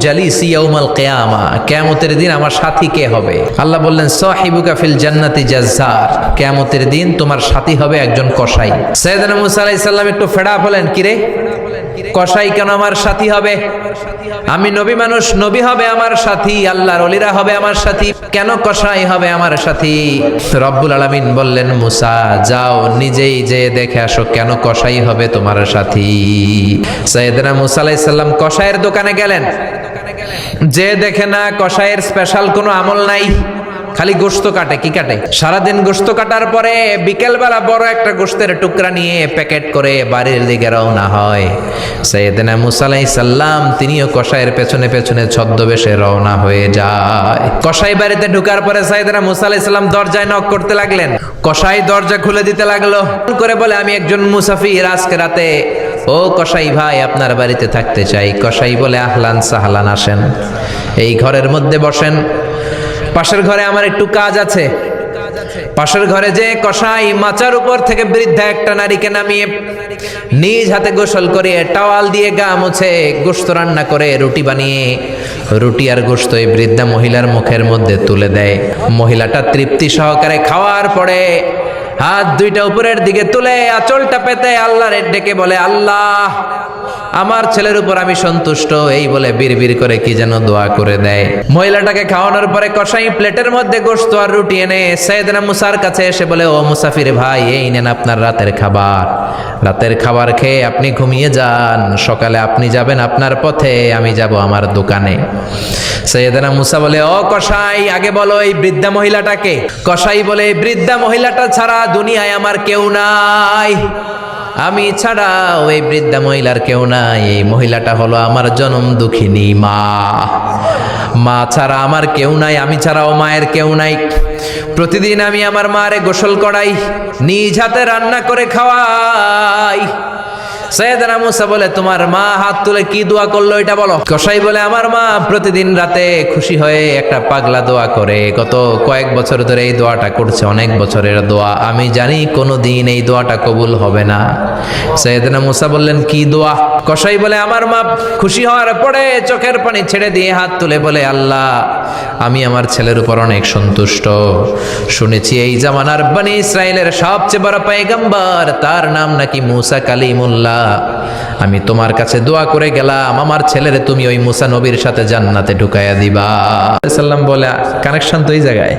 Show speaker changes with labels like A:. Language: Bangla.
A: জালিসি ইয়াউমাল কিয়ামা, কিয়ামতের দিন আমার সাথী কে হবে? আল্লাহ বললেন সাহিবুকা ফিল জান্নাতি জাজ্জার, কিয়ামতের দিন তোমার সাথী হবে একজন কসাই। সাইয়েদনা মুসা আলাইহিস সালাম একটু ফেড়া হলেন, কিরে কসাই কেন আমার সাথী হবে? আমি নবী মানুষ, নবী হবে আমার সাথী, আল্লাহর ওলিরা হবে আমার সাথী, কেন কসাই হবে আমার সাথী? রব্বুল আলামিন বললেন মুসা যাও নিজেই যে দেখে আসো কেন কসাই হবে তোমার সাথী। সাইয়েদনা মুসা আলাইহিস সালাম কসাইয়ের দোকানে গেলেন, যে দেখে না কসাইয়ের স্পেশাল কোনো আমল নাই, খালি গোশত কাটে। কি কাটে? সারাদিন গোশত কাটার পরে বিকেলবেলা বড় একটা গোশতের টুকরা নিয়ে প্যাকেট করে বাড়ির দিকে রওনা হয়। সাইয়েদনা মুসা আলাইহিস সালাম তিনিও কসাইয়ের পেছনে পেছনে ছদ্মবেশে রওনা হয়ে যায়। কসাই বাড়িতে ঢোকার পরে সাইয়েদনা মুসা আলাইহিস সালাম দরজায় নক করতে লাগলেন। কসাই দরজা খুলে দিতে লাগলো, করে বলে আমি একজন মুসাফির, আজকে রাতে ও কসাই ভাই আপনার বাড়িতে থাকতে চাই। কসাই বলে আহলান সাহলান, আসেন এই ঘরের মধ্যে বসেন, পাশের ঘরে আমার একটু কাজ আছে। পাশের ঘরে যে কসাই মাচার উপর থেকে বৃদ্ধা একটা নারীকে নামিয়ে নিজ হাতে গোসল করে টাওয়াল দিয়ে গা মুছে গোশত রান্না করে রুটি বানিয়ে রুটি আর গোশত এই বৃদ্ধা মহিলার মুখের মধ্যে তুলে দেয়। মহিলাটা তৃপ্তি সহকারে খাওয়ার পরে হাত দুইটা উপরের দিকে তুলে আঁচলটা পেতে আল্লাহর ডেকে বলে, আল্লাহ আমার ছেলের উপর আমি সন্তুষ্ট, এই বলে বিড়বিড় করে কি যেন দোয়া করে দেয়। মহিলাটাকে খাওয়ানোর পরে কসাই প্লেটের মধ্যে গোশত আর রুটি এনে সাইয়েদনা মুসার কাছে এসে বলে, ও মুসাফির ভাই এই নেন আপনার রাতের খাবার, রাতের খাবার খেয়ে আপনি ঘুমিয়ে যান, সকালে আপনি যাবেন আপনার পথে, আমি যাব আমার দোকানে। সাইয়েদনা মুসা বলে, ও কসাই আগে বলো এই বৃদ্ধা মহিলাটাকে? কসাই বলে, এই বৃদ্ধা মহিলাটা ছাড়া দুনিয়ায় আমার কেউ নাই, আমি ছাড়া ওই বৃদ্ধা মহিলার কেউ নাই। এই মহিলাটা হলো আমার জনম দুঃখিনী মা, মা ছাড়া আমার কেউ নাই, আমি ছাড়াও মায়ের কেউ নাই। প্রতিদিন আমি আমার মারে গোসল করাই, নিজ হাতে রান্না করে খাওয়াই। সাইয়েদনা মুসা বলে, তোমার মা হাত তুলে কি দোয়া করলো এটা বলো। কসাই বলে, আমার মা প্রতিদিন রাতে খুশি হয়ে একটা পাগলা দোয়া করে, গত কয়েক বছর ধরে এই দোয়াটা করছে, অনেক বছরের দোয়া, আমি জানি কোনোদিন এই দোয়াটা কবুল হবে না। সাইয়েদনা মুসা বললেন, কি দোয়া? কসাই বলে, আমার মা খুশি হওয়ার পরে চোখের পানি ছেড়ে দিয়ে হাত তুলে বলে, আল্লাহ আমি আমার ছেলের উপর অনেক সন্তুষ্ট, শুনেছি এই জামানার বনি ইসরাইলের সবচেয়ে বড় পয়গম্বর, তার নাম নাকি মুসা কালিমুল্লাহ। আমি তোমার কাছে দোয়া করে গেলাম আমার ছেলের তুমি ওই মুসা নবীর সাথে জান্নাতে ঢুকাইয়া দিবা। সাল্লাম বলে, কানেকশন তো এই জায়গায়।